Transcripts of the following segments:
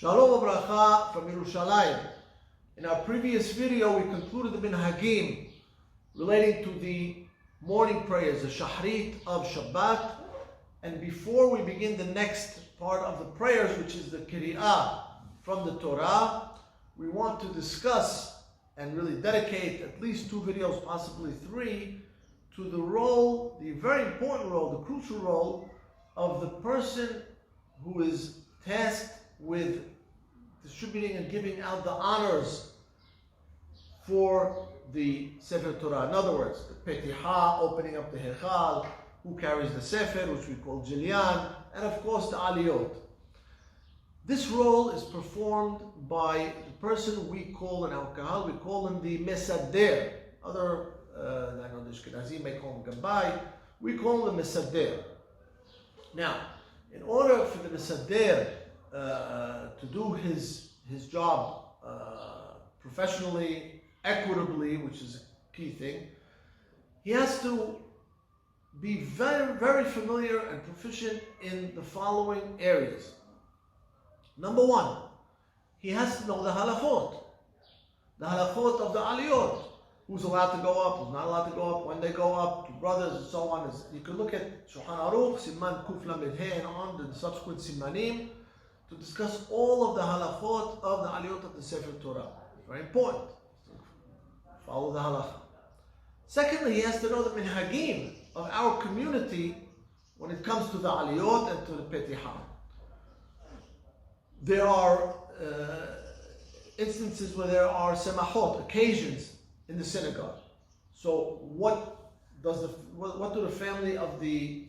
Shalom Abracha from Yerushalayim. In our previous video, we concluded the Minhagim relating to the morning prayers, the Shahrit of Shabbat. And before we begin the next part of the prayers, which is the Kiriyah from the Torah, we want to discuss and really dedicate at least 2 videos, possibly 3, to the role, the very important role, the crucial role of the person who is tasked with distributing and giving out the honors for the Sefer Torah. In other words, the Petiha, opening up the Hechal, who carries the Sefer, which we call Jilyan, and of course the Aliyot. This role is performed by the person we call in our Kahal, we call him the Mesader. Other, I know the Ashkenazim may call him Gabbai, we call him the Mesader. Now, in order for the Mesader to do his job professionally, equitably, which is a key thing, he has to be very, very familiar and proficient in the following areas. Number 1, he has to know the halachot of the aliyot. Who's allowed to go up, who's not allowed to go up, when they go up, to brothers and so on. You can look at Shulchan Aruch, Siman Kuf Lamed He, and on the subsequent Simanim to discuss all of the halachot of the aliyot of the Sefer Torah. Very important. Follow the halacha. Secondly, he has to know the minhagim of our community when it comes to the aliyot and to the petiha. There are instances where there are semachot, occasions in the synagogue. So what do the family of the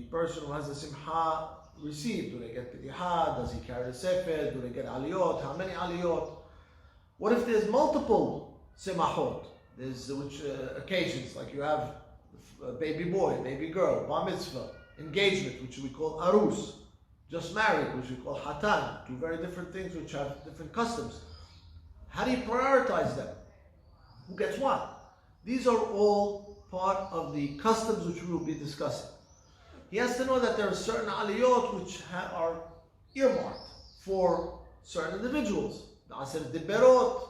person who has the simcha receive? Do they get petiha? Does he carry the sefer? Do they get aliyot? How many aliyot? What if there's multiple simachot? There's occasions, like you have a baby boy, baby girl, bar mitzvah, engagement, which we call arus, just married, which we call hatan, 2 very different things which have different customs. How do you prioritize them? Who gets what? These are all part of the customs which we will be discussing. He has to know that there are certain aliyot which are earmarked for certain individuals. The Aser Diberot,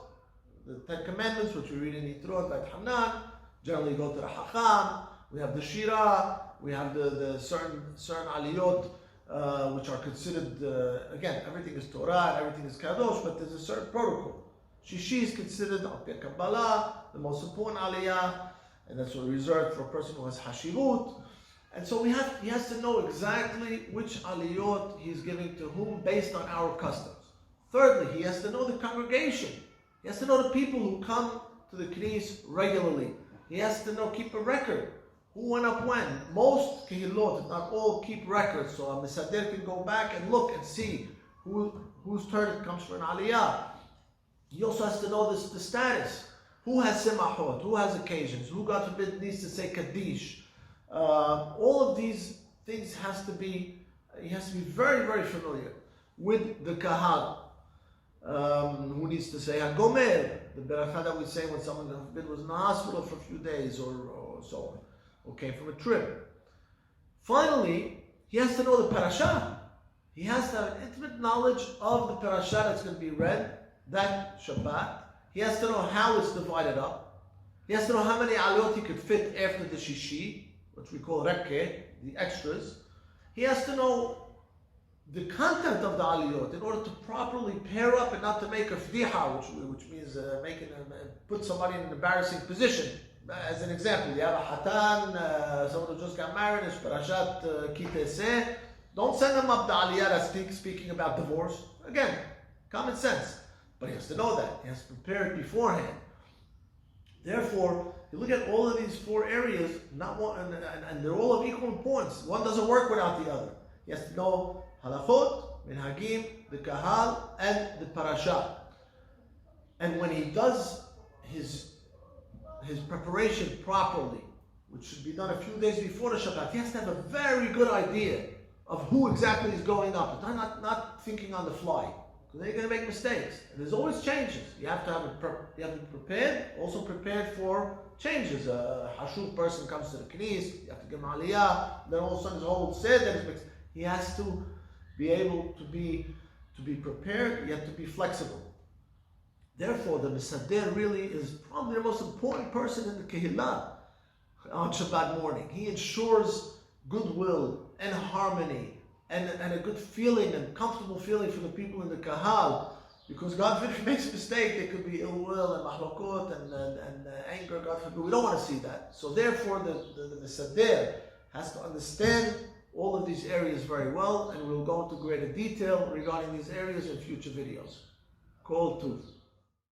the 10 Commandments, which we read in Yitrot, like Hanan, generally go to the Hacham. We have the Shira, we have the certain aliyot, which are considered, again, everything is Torah, everything is Kadosh, but there's a certain protocol. Shishi is considered, Al Pi Kabbalah, the most important aliyah, and that's reserved for a person who has Hashivut. And so he has to know exactly which aliyot he's giving to whom based on our customs. Thirdly, he has to know the congregation. He has to know the people who come to the knis regularly. He has to keep a record. Who went up when? Most kehilot, if not all, keep records. So a Mesader can go back and look and see whose turn it comes for an aliyah. He also has to know the status. Who has simachot? Who has occasions? Who, God forbid, needs to say kaddish? All of these things he has to be very, very familiar with the kahal. Who needs to say hagomer, the beracha that we say when someone was in the hospital for a few days or so on, or came from a trip. Finally, he has to know the parasha. He has to have an intimate knowledge of the parasha that's going to be read that Shabbat. He has to know how it's divided up. He has to know how many aliyot he could fit after the shishi, which we call rekke, the extras. He has to know the content of the aliyot in order to properly pair up and not to make a fdiha, which means put somebody in an embarrassing position. As an example, you have a hatan, someone who just got married, it's parashat kiteseh. Don't send them up the aliyah that's speaking about divorce. Again, common sense. But he has to know that. He has to prepare it beforehand. Therefore, you look at all of these 4 areas, not one, and they're all of equal importance. One doesn't work without the other. He has to know halachot, minhagim, the kahal, and the parasha. And when he does his preparation properly, which should be done a few days before the Shabbat, he has to have a very good idea of who exactly is going up. Not thinking on the fly, because then you're going to make mistakes. And there's always changes. You have to be prepared, also prepared for changes. A Hashuv person comes to the knis, you have to give him aliyah, then all of a sudden his whole seder is mixed. He has to be able to be to be prepared, yet to be flexible. Therefore, the Mesader really is probably the most important person in the Kehillah on Shabbat morning. He ensures goodwill and harmony and a good feeling and comfortable feeling for the people in the Kahal. Because God forbid, if he makes a mistake, there could be ill will and mahlokot and anger, God forbid. We don't want to see that. So therefore, the Mesader has to understand all of these areas very well, and we'll go into greater detail regarding these areas in future videos. Kol Tuv.